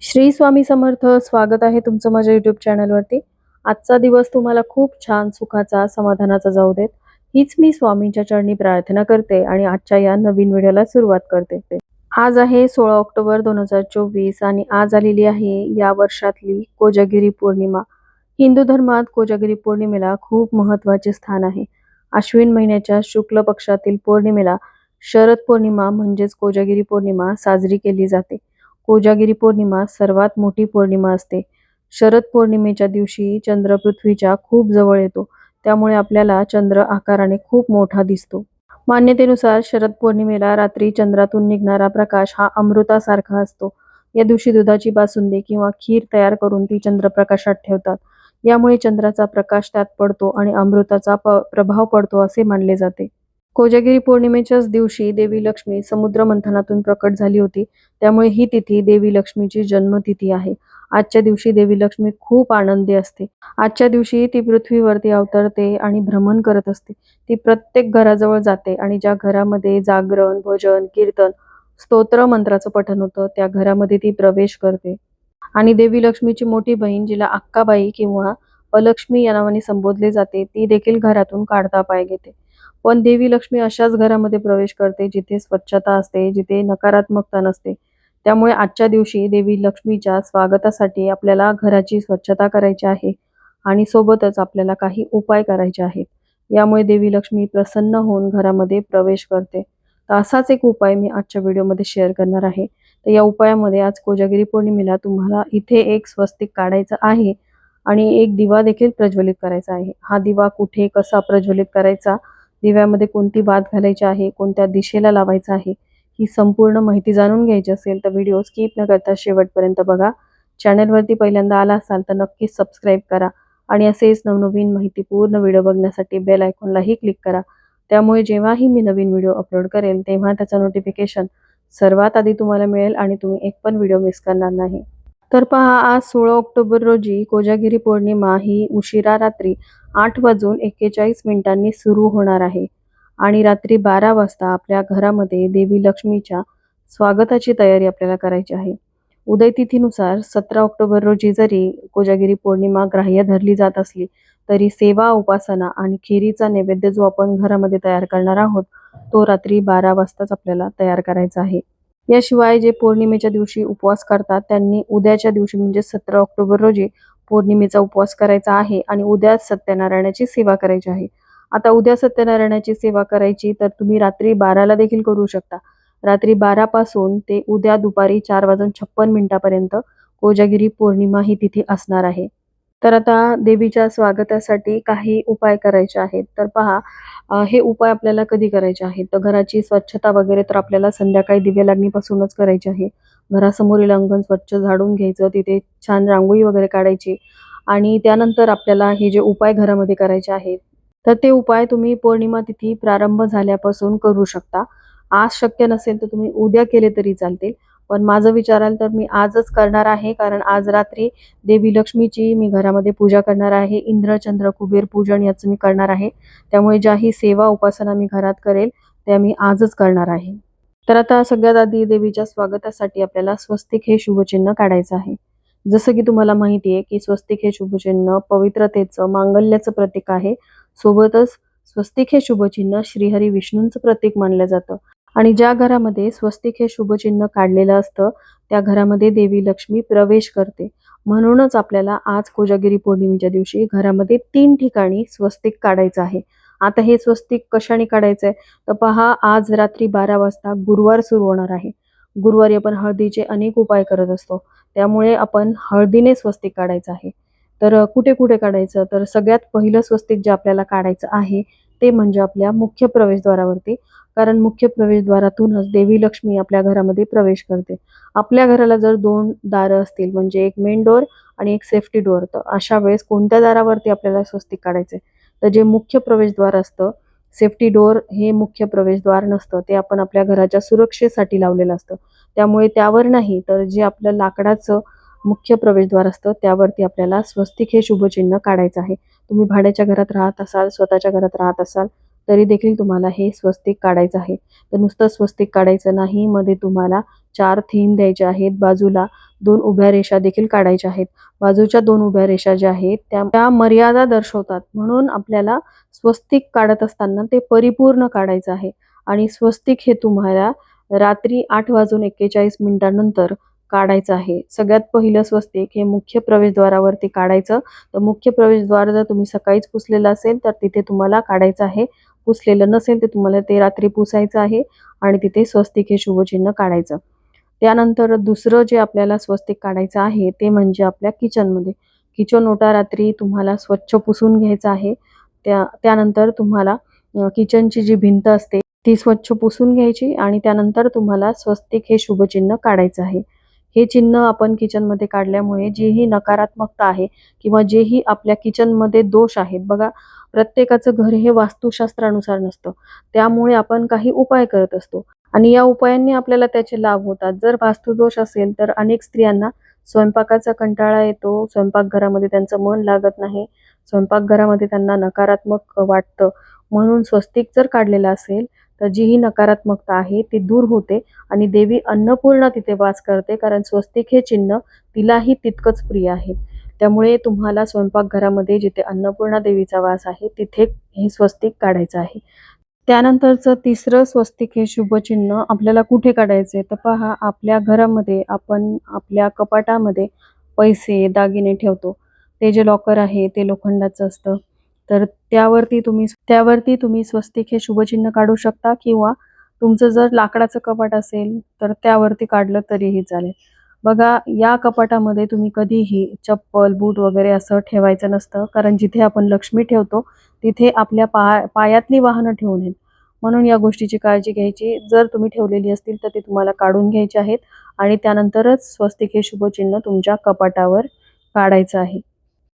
श्री स्वामी समर्थ. स्वागत आहे तुमचं माझ्या YouTube चॅनलवरती. आजचा दिवस तुम्हाला खूप छान, सुखाचा, समाधानाचा जाऊ देत. हीच मी स्वामींच्या चरणी प्रार्थना करते आणि आजच्या या नवीन व्हिडिओला सुरुवात करते. आज आहे 16 ऑक्टोबर 2024 आणि आज आलेली आहे या वर्षातली कोजागिरी पौर्णिमा. हिंदू धर्मात कोजागिरी पौर्णिमेला खूप महत्त्वाचे स्थान आहे. अश्विन महिन्याच्या शुक्ल पक्षातील पौर्णिमेला शरद पौर्णिमा म्हणजेच कोजागिरी पौर्णिमा साजरी केली जाते. कोजागिरी पौर्णिमा सर्वात मोठी पौर्णिमा असते. शरद पौर्णिमेच्या दिवशी चंद्र पृथ्वीच्या खूप जवळ येतो, त्यामुळे आपल्याला चंद्र आकाराने खूप मोठा दिसतो. मान्यतेनुसार शरद पौर्णिमेला रात्री चंद्रातून निघणारा प्रकाश हा अमृतासारखा असतो. या दिवशी दुधाची बासुंदी किंवा खीर तयार करून ती चंद्रप्रकाशात ठेवतात. यामुळे चंद्राचा प्रकाश त्यात पडतो आणि अमृताचा प्रभाव पडतो असे मानले जाते. कोजागिरी पौर्णिमेच्याच दिवशी देवी लक्ष्मी समुद्र मंथनातून प्रकट झाली होती, त्यामुळे ही तिथी देवी लक्ष्मीची जन्मतिथी आहे. आजच्या दिवशी देवी लक्ष्मी खूप आनंदी असते. आजच्या दिवशी ती पृथ्वीवरती अवतरते आणि भ्रमण करत असते. ती प्रत्येक घराजवळ जाते आणि ज्या घरामध्ये जागरण, भजन, कीर्तन, स्तोत्र मंत्राचं पठण होतं त्या घरामध्ये ती प्रवेश करते. आणि देवी लक्ष्मीची मोठी बहीण जिला अक्काबाई किंवा अलक्ष्मी या नावाने संबोधले जाते, ती देखील घरातून काढता पाय घेते. पण देवी लक्ष्मी अशाच घरामध्ये प्रवेश करते जिथे स्वच्छता असते, जिथे नकारात्मकता नसते. त्यामुळे आजच्या दिवशी देवी लक्ष्मीच्या स्वागतासाठी आपल्याला घराची स्वच्छता करायची आहे आणि सोबतच आपल्याला काही उपाय करायचे आहेत. यामुळे देवी लक्ष्मी प्रसन्न होऊन घरामध्ये प्रवेश करते. तर असाच एक उपाय मी आजच्या व्हिडिओमध्ये शेअर करणार आहे. तर या उपायामध्ये आज कोजागिरी पौर्णिमेला तुम्हाला इथे एक स्वस्तिक काढायचं आहे आणि एक दिवा देखील प्रज्वलित करायचा आहे. हा दिवा कुठे, कसा प्रज्वलित करायचा, दिव्यामध्ये कोणती वात घालायची आहे, कोणत्या दिशेला लावायचा आहे, ही संपूर्ण माहिती जाणून घ्यायची असेल तर व्हिडिओ स्किप न करता शेवटपर्यंत बघा. चॅनलवरती पहिल्यांदा आला असाल तर नक्कीच सबस्क्राईब करा आणि असेच नवनवीन माहितीपूर्ण व्हिडिओ बघण्यासाठी बेल आयकॉनलाही क्लिक करा. त्यामुळे जेव्हाही मी नवीन व्हिडिओ अपलोड करेल तेव्हा त्याचं नोटिफिकेशन सर्वात आधी तुम्हाला मिळेल आणि तुम्ही एक पण व्हिडिओ मिस करणार नाही. तर पहा, आज 16 ऑक्टोबर रोजी कोजागिरी पौर्णिमा ही उशिरा रात्री 8:41 सुरू होणार आहे आणि रात्री 12 वाजता आपल्या घरामध्ये देवी लक्ष्मीच्या स्वागताची तयारी आपल्याला करायची आहे. उदय तिथीनुसार 17 ऑक्टोबर रोजी जरी कोजागिरी पौर्णिमा ग्राह्य धरली जात असली तरी सेवा, उपासना आणि खिरीचा नैवेद्य जो आपण घरामध्ये तयार करणार आहोत तो रात्री 12 वाजताच आपल्याला तयार करायचा आहे. याशिवाय जे पौर्णिमेच्या दिवशी उपवास करतात त्यांनी उद्याच्या दिवशी म्हणजे 17 ऑक्टोबर रोजी पौर्णिमेचा उपवास करायचा आहे आणि उद्या सत्यनारायणाची सेवा करायची आहे. आता उद्या सत्यनारायणाची सेवा करायची तर तुम्ही रात्री 12ला देखील करू शकता. रात्री 12 पासून ते उद्या दुपारी 4:56 पर्यंत कोजागिरी पौर्णिमा ही तिथी असणार आहे. तर आता देवीच्या स्वागतासाठी काही उपाय करायचे आहेत. तर पहा, हे उपाय आपल्याला कधी करायचे आहेत तर घराची स्वच्छता वगैरे तर आपल्याला संध्याकाळी दिवे लागणीपासूनच करायची आहे. घरासमोरील अंगण स्वच्छ झाडून घ्यायचं, तिथे छान रांगोळी वगैरे काढायची आणि त्यानंतर आपल्याला हे जे उपाय घरामध्ये करायचे आहेत तर ते उपाय तुम्ही पौर्णिमा तिथी प्रारंभ झाल्यापासून करू शकता. आज शक्य नसेल तर तुम्ही उद्या केले तरी चालतील, पण माझं विचाराल तर मी आजच करणार आहे, कारण आज रात्री देवी लक्ष्मीची मी घरामध्ये पूजा करणार आहे. इंद्र, चंद्र, कुबेर पूजन याचं मी करणार आहे. त्यामुळे ज्याही सेवा, उपासना मी घरात करेल त्या मी आजच करणार आहे. तर आता सगळ्यात आधी देवीच्या स्वागतासाठी आपल्याला स्वस्तिक हे शुभचिन्ह काढायचं आहे. जसं की तुम्हाला माहिती आहे की स्वस्तिक हे शुभचिन्ह पवित्रतेचं, मांगल्याचं प्रतीक आहे. सोबतच स्वस्तिक हे शुभचिन्ह श्रीहरी विष्णूंचं प्रतीक मानलं जातं आणि ज्या घरामध्ये स्वस्तिक हे शुभचिन्ह काढलेलं असतं त्या घरामध्ये देवी लक्ष्मी प्रवेश करते. म्हणूनच आपल्याला आज कोजागिरी पौर्णिमेच्या दिवशी घरामध्ये 3 ठिकाणी स्वस्तिक काढायचं आहे. आता हे स्वस्तिक कशाने काढायचं आहे तर पहा, आज रात्री 12 वाजता गुरुवार सुरू होणार आहे. गुरुवारी आपण हळदीचे अनेक उपाय करत असतो, त्यामुळे आपण हळदीने स्वस्तिक काढायचं आहे. तर कुठे कुठे काढायचं तर सगळ्यात पहिलं स्वस्तिक जे आपल्याला काढायचं आहे ते म्हणजे आपल्या मुख्य प्रवेशद्वारावरती, कारण मुख्य प्रवेशद्वारातूनच देवी लक्ष्मी आपल्या घरामध्ये प्रवेश करते. आपल्या घराला जर 2 दारं असतील म्हणजे एक मेन डोअर आणि एक सेफ्टी डोअर, तर अशा वेळेस कोणत्या दारावरती आपल्याला स्वस्तिक काढायचे तर जे मुख्य प्रवेशद्वार असतं, सेफ्टी डोअर हे मुख्य प्रवेशद्वार नसतं, ते आपण आपल्या घराच्या सुरक्षेसाठी लावलेलं असतं. त्यामुळे त्यावर नाही तर जे आपलं लाकडाचं मुख्य प्रवेशद्वार असतं त्यावरती आपल्याला स्वस्तिक हे शुभचिन्ह काढायचं आहे. तुम्ही भाड्याच्या घरात राहत असाल, स्वतःच्या घरात राहत असाल तरी देखील तुम्हाला हे स्वस्तिक काढायचं आहे. तर नुसतं स्वस्तिक काढायचं नाही, मध्ये तुम्हाला 4 थीम द्यायचे आहेत. बाजूला 2 उभ्या रेषा देखील काढायच्या आहेत. बाजूच्या 2 उभ्या रेषा ज्या आहेत त्या मर्यादा दर्शवतात. म्हणून आपल्याला स्वस्तिक काढत असताना ते परिपूर्ण काढायचं आहे आणि स्वस्तिक हे तुम्हाला रात्री 8:41 नंतर काढायचं आहे. सगळ्यात पहिलं स्वस्तिक हे मुख्य प्रवेशद्वारावरती काढायचं. तर मुख्य प्रवेशद्वार जर तुम्ही सकाळीच पुसलेलं असेल तर तिथे तुम्हाला काढायचं आहे. पुसलेलं नसेल तर तुम्हाला ते रात्री पुसायचं आहे आणि तिथे स्वस्तिक हे शुभचिन्ह काढायचं. त्यानंतर दुसरं जे आपल्याला स्वस्तिक काढायचं आहे ते म्हणजे आपल्या किचनमध्ये. किचन ओटा रात्री तुम्हाला स्वच्छ पुसून घ्यायचा आहे. त्यानंतर तुम्हाला किचनची जी भिंत असते ती स्वच्छ पुसून घ्यायची आणि त्यानंतर तुम्हाला स्वस्तिक हे शुभचिन्ह काढायचं आहे. हे चिन्ह आपण किचनमध्ये काढल्यामुळे जीही नकारात्मकता आहे किंवा जेही आपल्या किचनमध्ये दोष आहेत, बघा प्रत्येकाचं घर हे वास्तुशास्त्रानुसार नसतं. त्यामुळे आपण काही उपाय करत असतो आणि या उपायांनी आपल्याला त्याचे लाभ होतात. जर वास्तुदोष असेल तर अनेक स्त्रियांना स्वयंपाकाचा कंटाळा येतो, स्वयंपाकघरामध्ये त्यांचं मन लागत नाही, स्वयंपाकघरामध्ये त्यांना नकारात्मक वाटतं. म्हणून स्वस्तिक जर काढलेलं असेल तर जी ही नकारात्मकता आहे ती दूर होते आणि देवी अन्नपूर्णा तिथे वास करते, कारण स्वस्तिक हे चिन्ह तिलाही तितकंच प्रिय आहे. त्यामुळे तुम्हाला स्वयंपाकघरामध्ये जिथे अन्नपूर्णा देवीचा वास आहे तिथे हे स्वस्तिक काढायचं आहे. त्यानंतरचं तिसरं स्वस्तिक हे शुभचिन्ह आपल्याला कुठे काढायचे तर पहा, आपल्या घरामध्ये आपण आपल्या कपाटामध्ये पैसे, दागिने ठेवतो. ते जे लॉकर आहे ते लोखंडाचं असतं. तर त्यावरती तुम्ही स्वस्तिक हे शुभचिन्ह काढू शकता किंवा तुमचं जर लाकडाचं कपाट असेल तर त्यावरती काढलं तरीही चालेल. बघा, या कपाटामध्ये तुम्ही कधीही चप्पल, बूट वगैरे असं ठेवायचं नसतं, कारण जिथे आपण लक्ष्मी ठेवतो तिथे आपल्या पायातली वाहनं ठेवू नयेत. म्हणून या गोष्टीची काळजी घ्यायची. जर तुम्ही ठेवलेली असतील तर ती तुम्हाला काढून घ्यायची आहेत आणि त्यानंतरच स्वस्तिक हे शुभचिन्ह तुमच्या कपाटावर काढायचं आहे.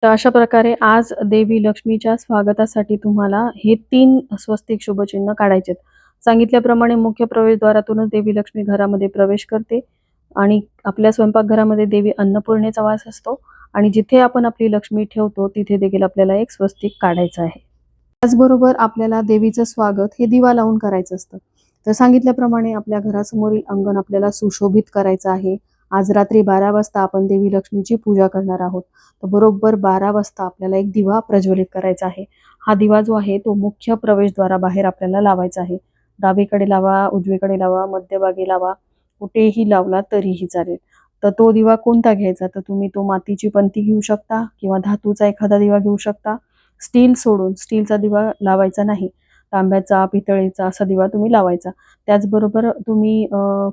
तर अशा प्रकारे आज देवी लक्ष्मीच्या स्वागतासाठी तुम्हाला हे 3 स्वस्तिक शुभचिन्ह काढायचे आहेत. सांगितल्याप्रमाणे मुख्य प्रवेशद्वारातूनच देवी लक्ष्मी घरामध्ये प्रवेश करते आणि आपल्या स्वयंपाकघरामध्ये देवी अन्नपूर्णेचा वास असतो आणि जिथे आपण आपली लक्ष्मी ठेवतो तिथे देखील आपल्याला एक स्वस्तिक काढायचं आहे. त्याचबरोबर आपल्याला देवीचं स्वागत हे दिवा लावून करायचं असतं. तर सांगितल्याप्रमाणे आपल्या घरासमोरील अंगण आपल्याला सुशोभित करायचं आहे. आज रात्री 12 वाजता आपण देवी लक्ष्मीची पूजा करणार आहोत. तर बरोबर 12 वाजता आपल्याला एक दिवा प्रज्वलित करायचा आहे. हा दिवा जो आहे तो मुख्य प्रवेशद्वाराबाहेर आपल्याला लावायचा आहे. डावीकडे लावा, उजवीकडे लावा, मध्यभागी लावा, कुठेही लावला तरीही चालेल. तर तो दिवा कोणता घ्यायचा तर तुम्ही तो मातीची पंती घेऊ शकता किंवा धातूचा एखादा दिवा घेऊ शकता. स्टील सोडून स्टीलचा दिवा लावायचा नाही. तांब्याचा, पितळेचा असा दिवा तुम्ही लावायचा. त्याचबरोबर तुम्ही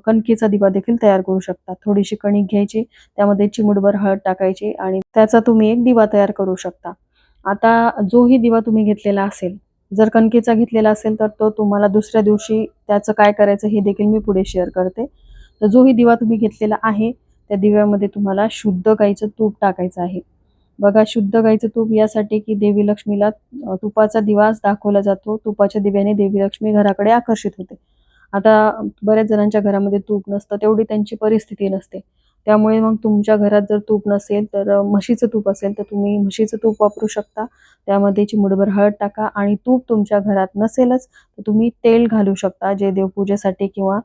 कणकेचा दिवा देखील तयार करू शकता. थोडीशी कणिक घ्यायची, त्यामध्ये चिमूटभर हळद टाकायची आणि त्याचा तुम्ही एक दिवा तयार करू शकता. आता जोही दिवा तुम्ही घेतलेला असेल, जर कणकेचा घेतलेला असेल तर तो तुम्हाला दुसऱ्या दिवशी त्याचं काय करायचं हे देखील मी पुढे शेअर करते. तर जोही दिवा तुम्ही घेतलेला आहे त्या दिव्यामध्ये तुम्हाला शुद्ध गाईचं तूप टाकायचं आहे. बघा, शुद्ध गाईचं तूप यासाठी की देवी लक्ष्मीला तुपाचा दिवाच दाखवला जातो. तुपाच्या दिव्याने देवी लक्ष्मी घराकडे आकर्षित होते. आता बऱ्याच जणांच्या घरामध्ये तूप नसतं, तेवढी त्यांची परिस्थिती नसते. त्यामुळे मग तुमच्या घरात जर तूप नसेल तर म्हशीचं तूप असेल तर तुम्ही म्हशीचं तूप वापरू शकता. त्यामध्ये चिमूटभर हळद टाका आणि तूप तुमच्या घरात नसेलच तर तुम्ही तेल घालू शकता, जे देवपूजेसाठी किंवा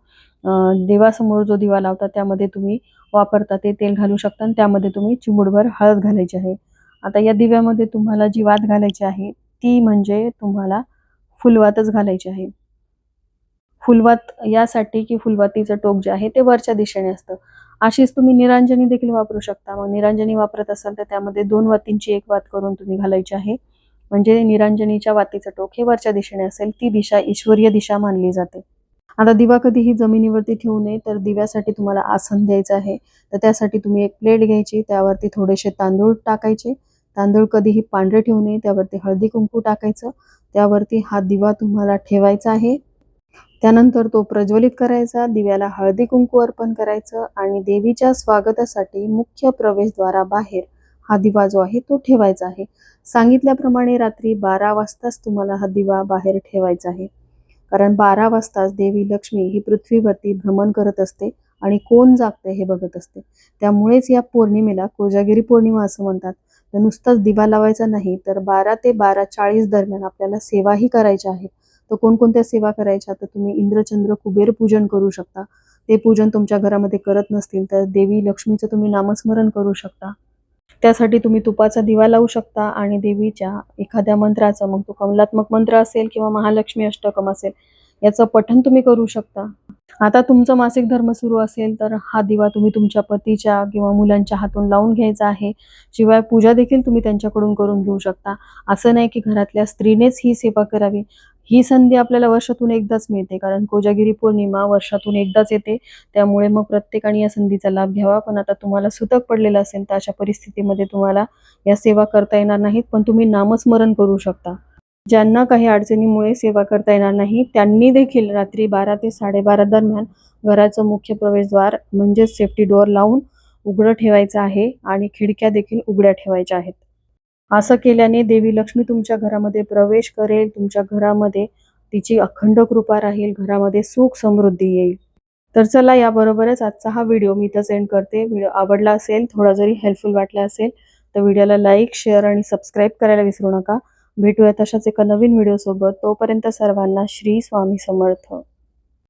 देवासमोर जो दिवा लावता त्यामध्ये तुम्ही वापरता ते तेल घालू शकता आणि त्यामध्ये तुम्ही चिमूटभर हळद घालायची आहे. आता या दिव्यामध्ये तुम्हाला जी वात घालायची आहे ती म्हणजे तुम्हाला फुलवातच घालायची आहे. फुलवात यासाठी की फुलवातीचं टोक जे आहे ते वरच्या दिशेने असतं. अशीच तुम्ही निरांजनी देखील वापरू शकता. मग निरांजनी वापरत असाल तर त्यामध्ये 2 वातींची एक वात करून तुम्ही घालायची आहे. म्हणजे निरांजनीच्या वातीचं टोक हे वरच्या दिशेने असेल. ती दिशा ईश्वरीय दिशा मानली जाते. आता दिवा कधीही जमिनीवरती ठेवू नये, तर दिव्यासाठी तुम्हाला आसन द्यायचं आहे. तर त्यासाठी तुम्ही एक प्लेट घ्यायची, त्यावरती थोडेसे तांदूळ टाकायचे. तांदूळ कधीही पांढरे ठेवू नये, त्यावरती हळदी कुंकू टाकायचं. त्यावरती हा दिवा तुम्हाला ठेवायचा आहे. त्यानंतर तो प्रज्वलित करायचा, दिव्याला हळदी कुंकू अर्पण करायचं आणि देवीच्या स्वागतासाठी मुख्य प्रवेशद्वाराबाहेर हा दिवा जो आहे तो ठेवायचा आहे. सांगितल्याप्रमाणे रात्री 12 वाजताच तुम्हाला हा दिवा बाहेर ठेवायचा आहे. कारण 12 वाजताच देवी लक्ष्मी ही पृथ्वीवरती भ्रमण करत असते आणि कोण जागते हे बघत असते. त्यामुळेच या पौर्णिमेला कोजागिरी पौर्णिमा असं म्हणतात. तर नुसताच दिवा लावायचा नाही, तर 12 ते 12:40 दरम्यान आपल्याला सेवाही करायच्या आहेत. तर कोणकोणत्या सेवा करायच्या, तर तुम्ही इंद्रचंद्र कुबेर पूजन करू शकता. ते पूजन तुमच्या घरामध्ये करत नसतील तर देवी लक्ष्मीचं तुम्ही नामस्मरण करू शकता. त्यासाठी तुम्ही तुपाचा दिवा लावू शकता आणि देवीच्या एखाद्या मंत्राचं, मग तो कमलात्मक मंत्र असेल किंवा महालक्ष्मी अष्टकम असेल, याचं पठण तुम्ही करू शकता. आता तुमचं मासिक धर्म सुरू असेल तर हा दिवा तुम्ही तुमच्या पतीच्या किंवा मुलांच्या हातून लावून घ्यायचा आहे. शिवाय पूजा देखील तुम्ही त्यांच्याकडून करून घेऊ शकता. असं नाही की घरातल्या स्त्रीनेच ही सेवा करावी. ही संधी आपल्याला वर्षातून एकदाच मिळते, कारण कोजागिरी पौर्णिमा वर्षातून एकदाच येते. त्यामुळे मग प्रत्येकाने या संधीचा लाभ घ्यावा. पण आता तुम्हाला सुतक पडलेलं असेल तर अशा परिस्थितीमध्ये तुम्हाला या सेवा करता येणार नाहीत, पण तुम्ही नामस्मरण करू शकता. ज्यांना काही अडचणीमुळे सेवा करता येणार नाही, त्यांनी देखील रात्री 12 ते 12:30 दरम्यान घराचं मुख्य प्रवेशद्वार म्हणजेच सेफ्टी डोअर लावून उघडं ठेवायचं आहे आणि खिडक्या देखील उघड्या ठेवायच्या आहेत. असं केल्याने देवी लक्ष्मी तुमच्या घरामध्ये प्रवेश करेल, तुमच्या घरामध्ये तिची अखंड कृपा राहील, घरामध्ये सुख समृद्धी येईल. तर चला, याबरोबरच आजचा हा व्हिडिओ मी इथंच एंड करते. व्हिडिओ आवडला असेल, थोडा जरी हेल्पफुल वाटला असेल, तर व्हिडिओला लाईक, शेअर आणि सबस्क्राईब करायला विसरू नका. भेटूया तशाच एका नवीन व्हिडिओसोबत. तोपर्यंत सर्वांना श्री स्वामी समर्थ.